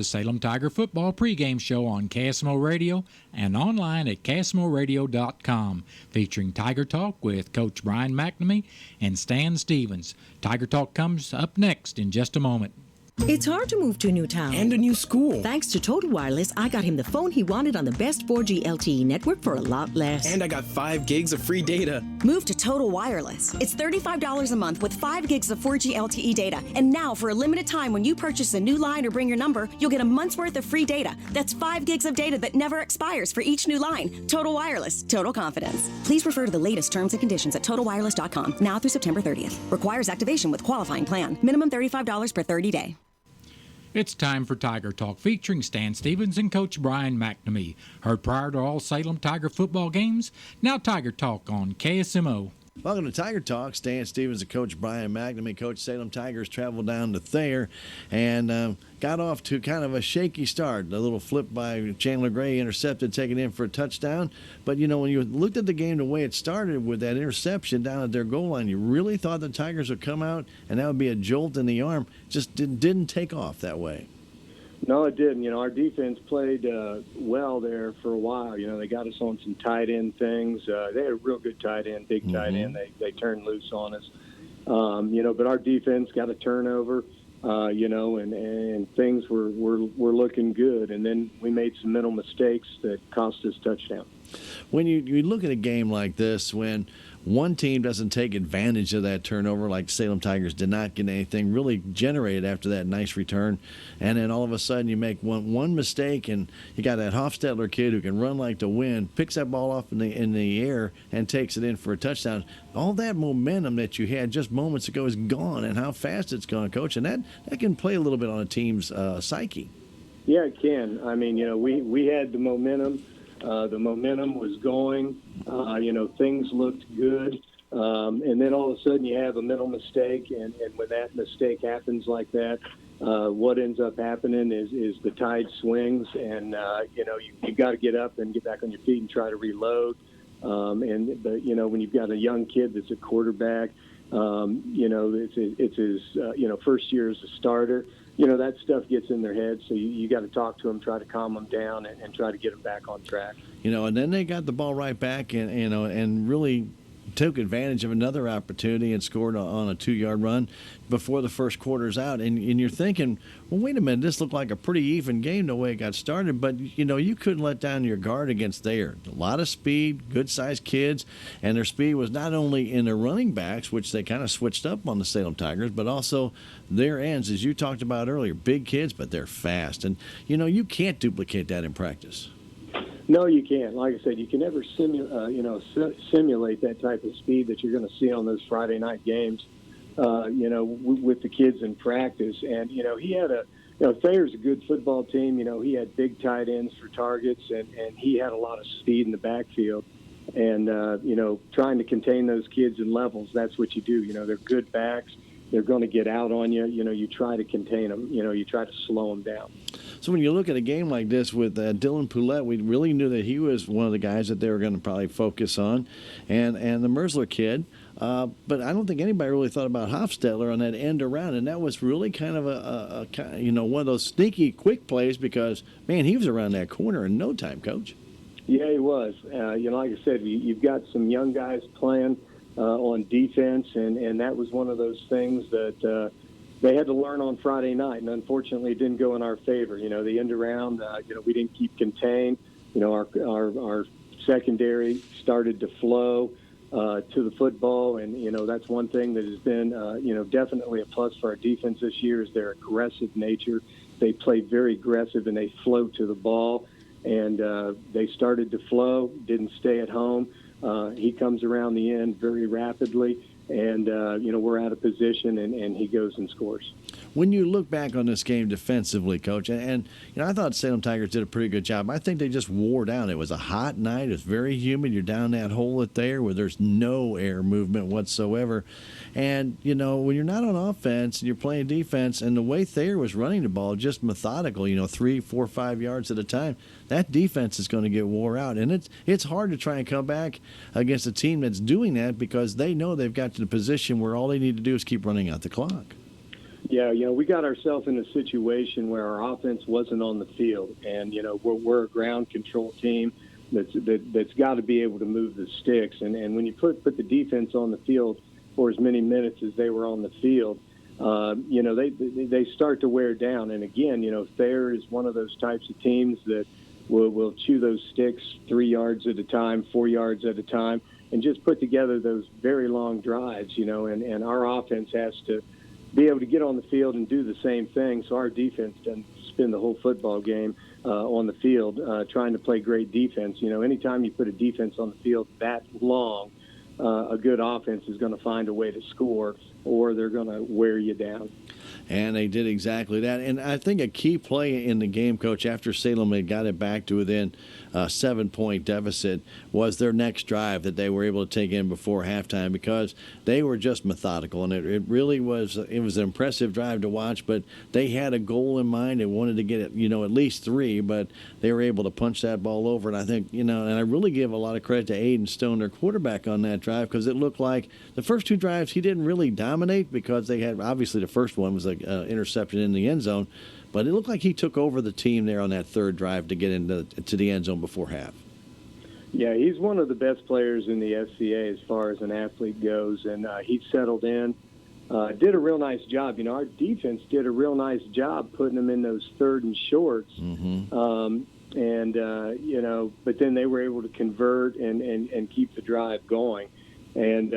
the Salem Tiger football pregame show on KSMO Radio and online at KSMORadio.com, featuring Tiger Talk with Coach Brian McNamee and Stan Stevens. Tiger Talk comes up next in just a moment. It's hard to move to a new town. And a new school. Thanks to Total Wireless, I got him the phone he wanted on the best 4G LTE network for a lot less. And I got 5 gigs of free data. Move to Total Wireless. It's $35 a month with 5 gigs of 4G LTE data. And now, for a limited time, when you purchase a new line or bring your number, you'll get a month's worth of free data. That's 5 gigs of data that never expires for each new line. Total Wireless. Total confidence. Please refer to the latest terms and conditions at TotalWireless.com, now through September 30th. Requires activation with qualifying plan. Minimum $35 per 30 day. It's time for Tiger Talk, featuring Stan Stevens and Coach Brian McNamee. Heard prior to all Salem Tiger football games, now Tiger Talk on KSMO. Welcome to Tiger Talk. Stan Stevens and Coach Brian McNamee. Coach, Salem Tigers traveled down to Thayer and got off to kind of a shaky start. A little flip by Chandler Gray, intercepted, taken in for a touchdown. But, you know, when you looked at the game the way it started with that interception down at their goal line, you really thought the Tigers would come out and that would be a jolt in the arm. Just didn't take off that way. No, it didn't. You know, our defense played well there for a while. You know, they got us on some tight end things. They had a real good tight end, big tight end. They turned loose on us. You know, but our defense got a turnover. You know, and things were looking good. And then we made some mental mistakes that cost us touchdown. When you look at a game like this, when one team doesn't take advantage of that turnover, like Salem Tigers did not get anything really generated after that nice return, and then all of a sudden you make one mistake, and you got that Hofstetler kid who can run like the wind, picks that ball off in the air and takes it in for a touchdown. All that momentum that you had just moments ago is gone, and how fast it's gone, Coach, and that can play a little bit on a team's psyche. Yeah, it can. I mean, you know, we had the momentum. The momentum was going. You know, things looked good. And then all of a sudden you have a mental mistake, and when that mistake happens like that, what ends up happening is the tide swings, and, you know, you got to get up and get back on your feet and try to reload. But, you know, when you've got a young kid that's a quarterback, you know, it's his, you know, first year as a starter. You know, that stuff gets in their head, so you got to talk to them, try to calm them down, and try to get them back on track. You know, and then they got the ball right back, and you know, and really took advantage of another opportunity and scored on a 2-yard run before the first quarter's out. And you're thinking, well, wait a minute, this looked like a pretty even game the way it got started. But, you know, you couldn't let down your guard against Thayer. A lot of speed, good-sized kids, and their speed was not only in their running backs, which they kind of switched up on the Salem Tigers, but also their ends, as you talked about earlier. Big kids, but they're fast. And, you know, you can't duplicate that in practice. No, you can't. Like I said, you can never simulate that type of speed that you're going to see on those Friday night games, you know, with the kids in practice. And, you know, he had Thayer's a good football team. You know, he had big tight ends for targets, and he had a lot of speed in the backfield. And, you know, trying to contain those kids in levels, that's what you do. You know, they're good backs. They're going to get out on you. You know, you try to contain them. You know, you try to slow them down. So when you look at a game like this with Dylan Poulette, we really knew that he was one of the guys that they were going to probably focus on, and the Merzler kid. But I don't think anybody really thought about Hofstetler on that end around, and that was really kind of a you know, one of those sneaky quick plays because, man, he was around that corner in no time, Coach. Yeah, he was. You know, like I said, you've got some young guys playing on defense, and that was one of those things that they had to learn on Friday night, and unfortunately it didn't go in our favor. You know, the end around, you know, we didn't keep contained. You know, our secondary started to flow to the football, and, you know, that's one thing that has been, you know, definitely a plus for our defense this year is their aggressive nature. They play very aggressive, and they flow to the ball, and they started to flow, didn't stay at home. He comes around the end very rapidly, and, you know, we're out of position, and he goes and scores. When you look back on this game defensively, Coach, and you know, I thought Salem Tigers did a pretty good job. I think they just wore down. It was a hot night. It was very humid. You're down that hole at Thayer where there's no air movement whatsoever. And, you know, when you're not on offense and you're playing defense, and the way Thayer was running the ball, just methodical, you know, 3, 4, 5 yards at a time, that defense is going to get wore out. And it's hard to try and come back against a team that's doing that because they know they've got to the position where all they need to do is keep running out the clock. Yeah, we got ourselves in a situation where our offense wasn't on the field, and we're a ground control team that's got to be able to move the sticks, and when you put the defense on the field for as many minutes as they were on the field, they start to wear down. And again, Thayer is one of those types of teams that will chew those sticks 3 yards at a time, 4 yards at a time, and just put together those very long drives. And our offense has to be able to get on the field and do the same thing, so our defense doesn't spend the whole football game on the field trying to play great defense. Anytime you put a defense on the field that long, a good offense is going to find a way to score, or they're going to wear you down. And they did exactly that. And I think a key play in the game, Coach, after Salem had got it back to within a 7-point deficit, was their next drive that they were able to take in before halftime, because they were just methodical. And it really was an impressive drive to watch, but they had a goal in mind. They wanted to get it, at least 3, but they were able to punch that ball over. And I think, and I really give a lot of credit to Aiden Stone, their quarterback, on that drive, because it looked like the first 2 drives he didn't really dominate, because they had, obviously the first one was like interception in the end zone, but it looked like he took over the team there on that third drive to get into the end zone before half. Yeah, he's one of the best players in the SCA as far as an athlete goes, and he settled in, did a real nice job. Our defense did a real nice job putting him in those third and shorts, but then they were able to convert and keep the drive going. And,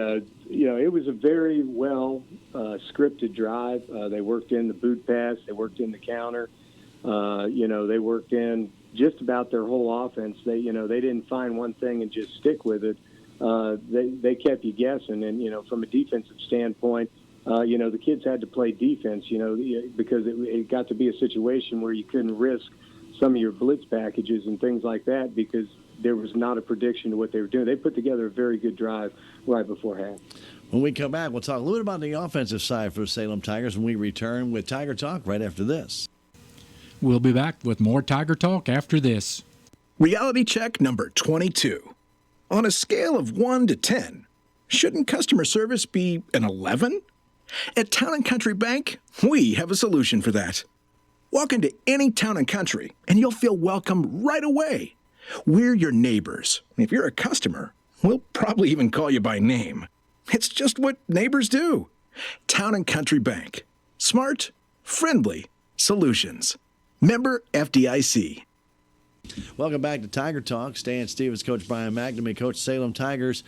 it was a very well scripted drive. They worked in the boot pass. They worked in the counter. They worked in just about their whole offense. They didn't find one thing and just stick with it. They kept you guessing. And, from a defensive standpoint, the kids had to play defense, because it got to be a situation where you couldn't risk some of your blitz packages and things like that, because there was not a prediction of what they were doing. They put together a very good drive right before half. When we come back, we'll talk a little bit about the offensive side for the Salem Tigers when we return with Tiger Talk right after this. We'll be back with more Tiger Talk after this. Reality check number 22. On a scale of 1 to 10, shouldn't customer service be an 11? At Town & Country Bank, we have a solution for that. Walk into any Town & Country and you'll feel welcome right away. We're your neighbors. If you're a customer, we'll probably even call you by name. It's just what neighbors do. Town & Country Bank. Smart, friendly solutions. Member FDIC. Welcome back to Tiger Talk. Stan Stevens, Coach Brian McNamee, Coach Salem Tigers.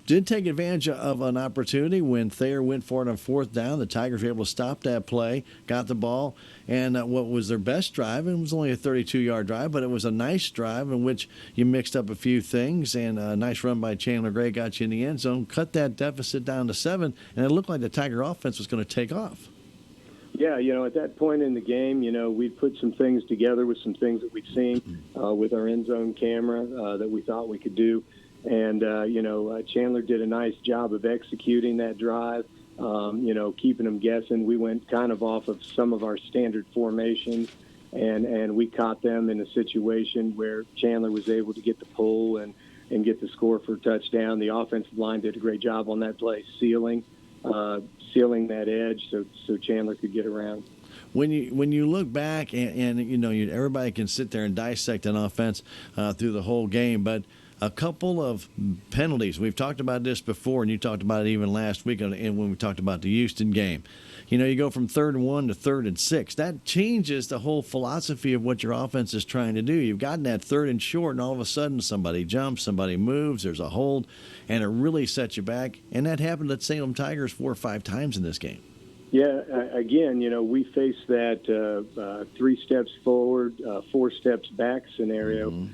Did take advantage of an opportunity when Thayer went for it on 4th down. The Tigers were able to stop that play, got the ball, and what was their best drive, and it was only a 32-yard drive, but it was a nice drive in which you mixed up a few things, and a nice run by Chandler Gray got you in the end zone, cut that deficit down to 7, and it looked like the Tiger offense was going to take off. Yeah, at that point in the game, we'd put some things together with some things that we'd seen with our end zone camera that we thought we could do. And, Chandler did a nice job of executing that drive, keeping them guessing. We went kind of off of some of our standard formations, and we caught them in a situation where Chandler was able to get the pull and get the score for a touchdown. The offensive line did a great job on that play, sealing that edge so Chandler could get around. When you look back and everybody can sit there and dissect an offense through the whole game, but a couple of penalties. We've talked about this before, and you talked about it even last week when we talked about the Houston game. You go from 3rd and 1 to 3rd and 6. That changes the whole philosophy of what your offense is trying to do. You've gotten that 3rd and short, and all of a sudden somebody jumps, somebody moves, there's a hold, and it really sets you back. And that happened at Salem Tigers 4 or 5 times in this game. Yeah, again, we face that 3 steps forward, 4 steps back scenario. Mm-hmm.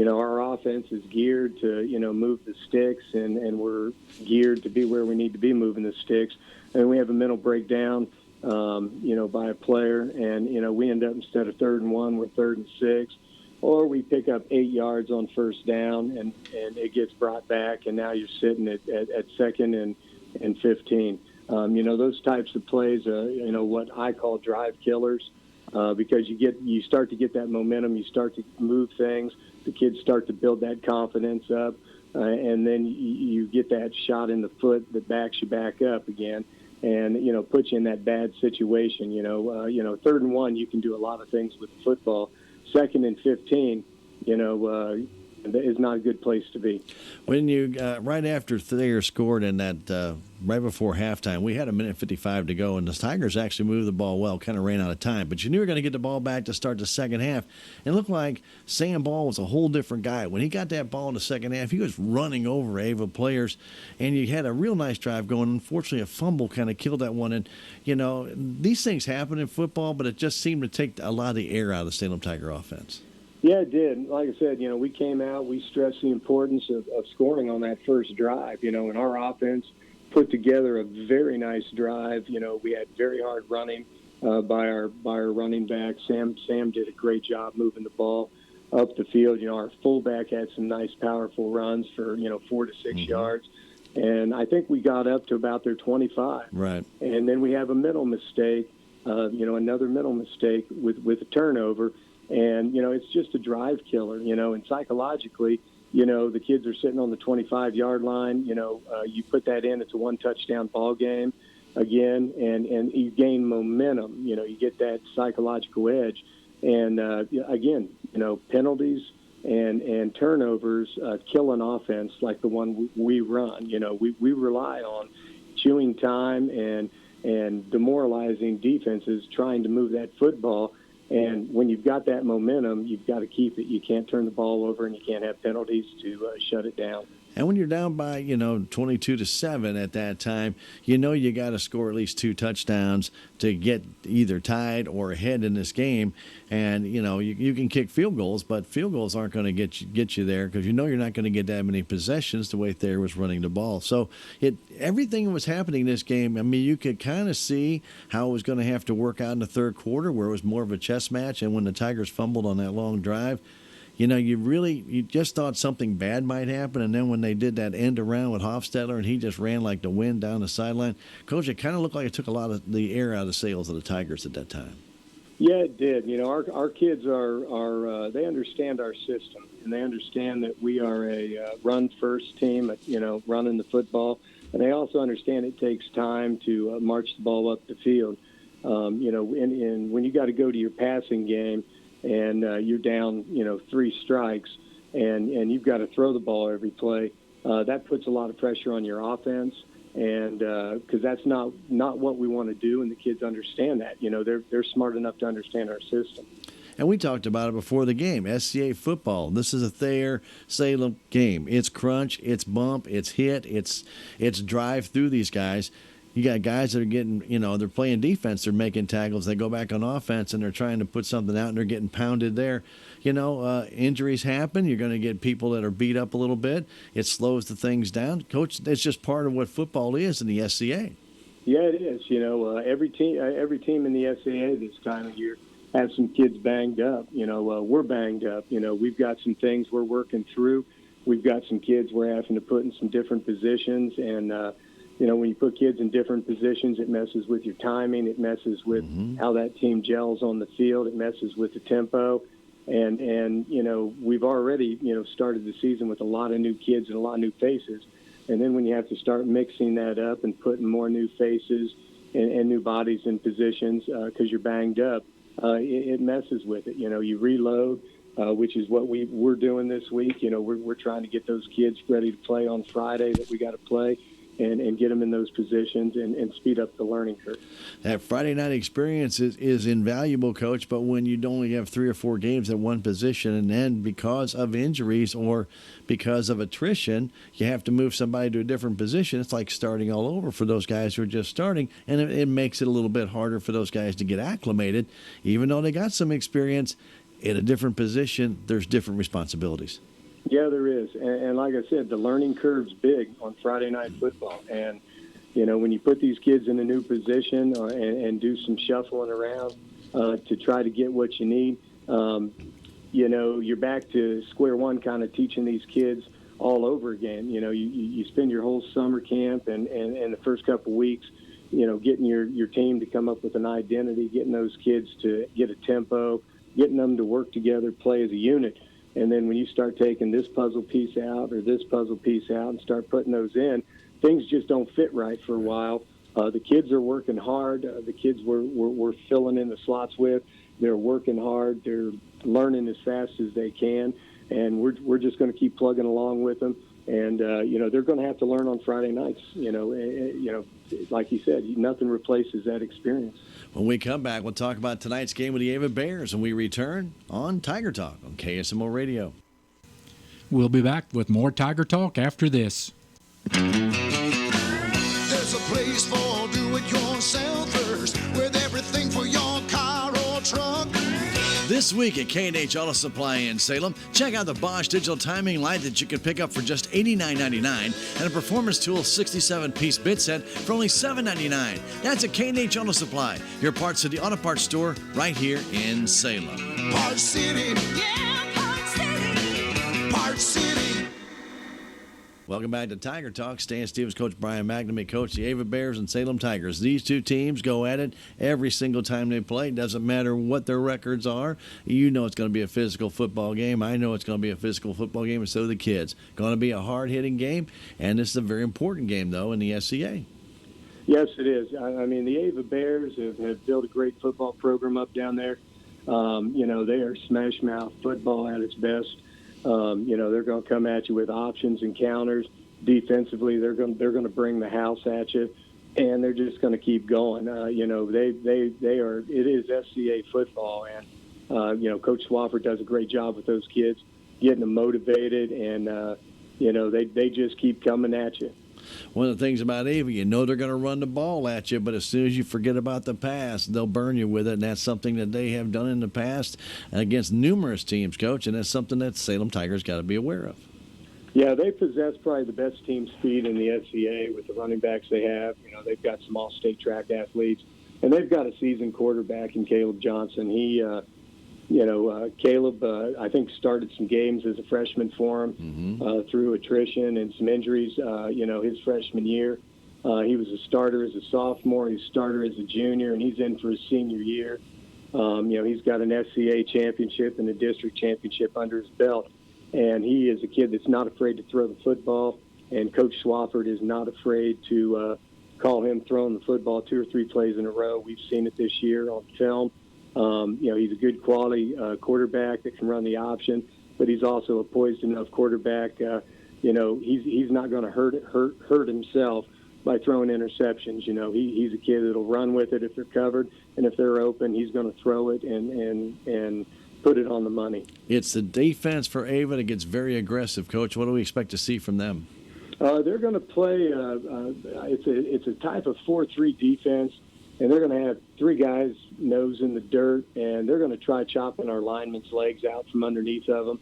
Our offense is geared to, move the sticks, and we're geared to be where we need to be moving the sticks. And we have a mental breakdown, by a player, and, we end up instead of 3rd and 1, we're 3rd and 6. Or we pick up 8 yards on 1st down, and it gets brought back, and now you're sitting at 2nd and 15. Those types of plays are, what I call drive killers, because you start to get that momentum, you start to move things, the kids start to build that confidence up, and then you get that shot in the foot that backs you back up again. and put you in that bad situation. 3rd and 1, you can do a lot of things with the football. 2nd and 15, is not a good place to be. When you right after Thayer scored in that right before halftime, we had 1:55 to go, and the Tigers actually moved the ball well, kind of ran out of time. But you knew you were going to get the ball back to start the second half. It looked like Sam Ball was a whole different guy. When he got that ball in the second half, he was running over Ava players, and you had a real nice drive going. Unfortunately, a fumble kind of killed that one. And, these things happen in football, but it just seemed to take a lot of the air out of the Salem Tiger offense. Yeah, it did. Like I said, we came out, we stressed the importance of scoring on that first drive, and our offense put together a very nice drive. We had very hard running by our running back. Sam did a great job moving the ball up the field. Our fullback had some nice, powerful runs for, 4 to 6 yards. And I think we got up to about their 25. Right. And then we have a middle mistake, another middle mistake with a turnover. And, it's just a drive killer, and psychologically, the kids are sitting on the 25-yard line. You put that in, it's a 1-touchdown ball game again, and you gain momentum. You get that psychological edge. And, again, penalties and turnovers kill an offense like the one we run. We rely on chewing time and demoralizing defenses trying to move that football. And when you've got that momentum, you've got to keep it. You can't turn the ball over, and you can't have penalties to shut it down. And when you're down by, 22-7 at that time, you got to score at least 2 touchdowns to get either tied or ahead in this game. And, you can kick field goals, but field goals aren't going to get you there because you're not going to get that many possessions the way Thayer was running the ball. So everything that was happening in this game, you could kind of see how it was going to have to work out in the third quarter where it was more of a chess match. And when the Tigers fumbled on that long drive, you just thought something bad might happen, and then when they did that end around with Hofstadter and he just ran like the wind down the sideline, Coach, it kind of looked like it took a lot of the air out of the sails of the Tigers at that time. Yeah, it did. Our kids are they understand our system, and they understand that we are a run-first team, running the football, and they also understand it takes time to march the ball up the field. And when you got to go to your passing game, and you're down, 3 strikes, and you've got to throw the ball every play, that puts a lot of pressure on your offense, and because that's not what we want to do, and the kids understand that. They're smart enough to understand our system. And we talked about it before the game. SCA football. This is a Thayer-Salem game. It's crunch, it's bump, it's hit, it's drive through these guys. You got guys that are getting, they're playing defense, they're making tackles, they go back on offense, and they're trying to put something out, and they're getting pounded there. Injuries happen. You're going to get people that are beat up a little bit. It slows the things down. Coach, it's just part of what football is in the SCA. Yeah, it is. Every team in the SCA this time of year has some kids banged up. We're banged up. We've got some things we're working through. We've got some kids we're having to put in some different positions, and when you put kids in different positions, it messes with your timing. It messes with how that team gels on the field. It messes with the tempo. And we've already, started the season with a lot of new kids and a lot of new faces. And then when you have to start mixing that up and putting more new faces and new bodies in positions because you're banged up, it messes with it. You reload, which is what we're doing this week. We're trying to get those kids ready to play on Friday that we got to play. And get them in those positions and speed up the learning curve. That Friday night experience is invaluable, Coach, but when you only have 3 or 4 games at one position, and then because of injuries or because of attrition, you have to move somebody to a different position, it's like starting all over for those guys who are just starting, and it makes it a little bit harder for those guys to get acclimated. Even though they got some experience in a different position, there's different responsibilities. Yeah, there is. And like I said, the learning curve's big on Friday night football. And, when you put these kids in a new position and do some shuffling around to try to get what you need, you're back to square one kind of teaching these kids all over again. You spend your whole summer camp and the first couple of weeks, getting your team to come up with an identity, getting those kids to get a tempo, getting them to work together, play as a unit. And then when you start taking this puzzle piece out or this puzzle piece out and start putting those in, things just don't fit right for a while. The kids are working hard. The kids we're filling in the slots with. They're working hard. They're learning as fast as they can, and we're just going to keep plugging along with them. And they're going to have to learn on Friday nights. Like you said, nothing replaces that experience. When we come back, we'll talk about tonight's game with the Ava Bears, and we return on Tiger Talk on KSMO Radio. We'll be back with more Tiger Talk after this. There's a place for do-it-yourselfers with everything for your car or truck. This week at K&H Auto Supply in Salem, check out the Bosch digital timing light that you can pick up for just $89.99 and a Performance Tool 67-piece bit set for only $7.99. That's at K&H Auto Supply, your Parts City Auto Parts store right here in Salem. Parts City, yeah, Parts City, Parts City. Welcome back to Tiger Talk. Stan Stevens, Coach Brian McNamee, coach the Ava Bears and Salem Tigers. These two teams go at it every single time they play. Doesn't matter what their records are. You know it's going to be a physical football game. I know it's going to be a physical football game, and so do the kids. Going to be a hard-hitting game, and this is a very important game, though, in the SCA. Yes, it is. I mean, the Ava Bears have built a great football program up down there. They are smash mouth football at its best. They're going to come at you with options and counters. Defensively, they're going to bring the house at you, and they're just going to keep going. They are. It is SCA football, and Coach Swafford does a great job with those kids, getting them motivated, and they just keep coming at you. One of the things about Ava, they're going to run the ball at you, but as soon as you forget about the pass, they'll burn you with it, and that's something that they have done in the past against numerous teams, Coach, and that's something that Salem Tigers got to be aware of. Yeah, they possess probably the best team speed in the SCA with the running backs they have. They've got some all-state track athletes, and they've got a seasoned quarterback in Caleb Johnson. Caleb, I think, started some games as a freshman for him through attrition and some injuries, his freshman year. He was a starter as a sophomore. He's a starter as a junior, and he's in for his senior year. He's got an SCA championship and a district championship under his belt. And he is a kid that's not afraid to throw the football. And Coach Swafford is not afraid to call him throwing the football 2 or 3 plays in a row. We've seen it this year on film. He's a good quality quarterback that can run the option, but he's also a poised enough quarterback. He's not going to hurt himself by throwing interceptions. He's a kid that'll run with it if they're covered, and if they're open, he's going to throw it and put it on the money. It's the defense for Ava that gets very aggressive, Coach. What do we expect to see from them? They're going to play. It's a type of 4-3 defense. And they're going to have 3 guys nose in the dirt, and they're going to try chopping our linemen's legs out from underneath of them.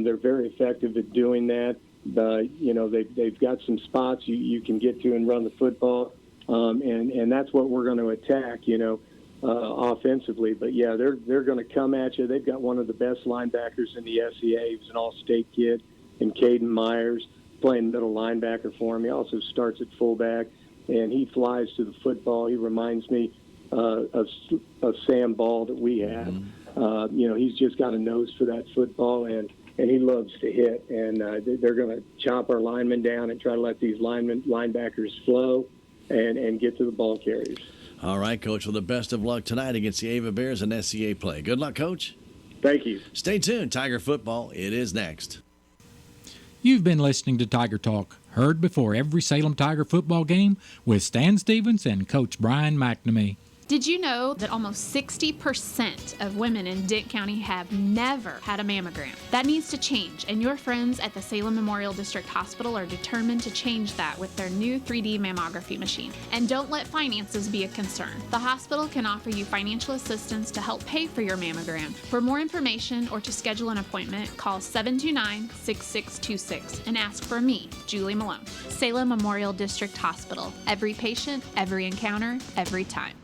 They're very effective at doing that. They've got some spots you can get to and run the football, and that's what we're going to attack, offensively. But, yeah, they're going to come at you. They've got one of the best linebackers in the SCA. He was an all-state kid, and Caden Myers playing middle linebacker for him. He also starts at fullback. And he flies to the football. He reminds me of Sam Ball that we have. He's just got a nose for that football, and he loves to hit. And they're going to chop our linemen down and try to let these linebackers flow and get to the ball carriers. All right, Coach. Well, the best of luck tonight against the Ava Bears and SCA play. Good luck, Coach. Thank you. Stay tuned. Tiger football, it is next. You've been listening to Tiger Talk, heard before every Salem Tiger football game with Stan Stevens and Coach Brian McNamee. Did you know that almost 60% of women in Dent County have never had a mammogram? That needs to change, and your friends at the Salem Memorial District Hospital are determined to change that with their new 3D mammography machine. And don't let finances be a concern. The hospital can offer you financial assistance to help pay for your mammogram. For more information or to schedule an appointment, call 729-6626 and ask for me, Julie Malone. Salem Memorial District Hospital. Every patient, every encounter, every time.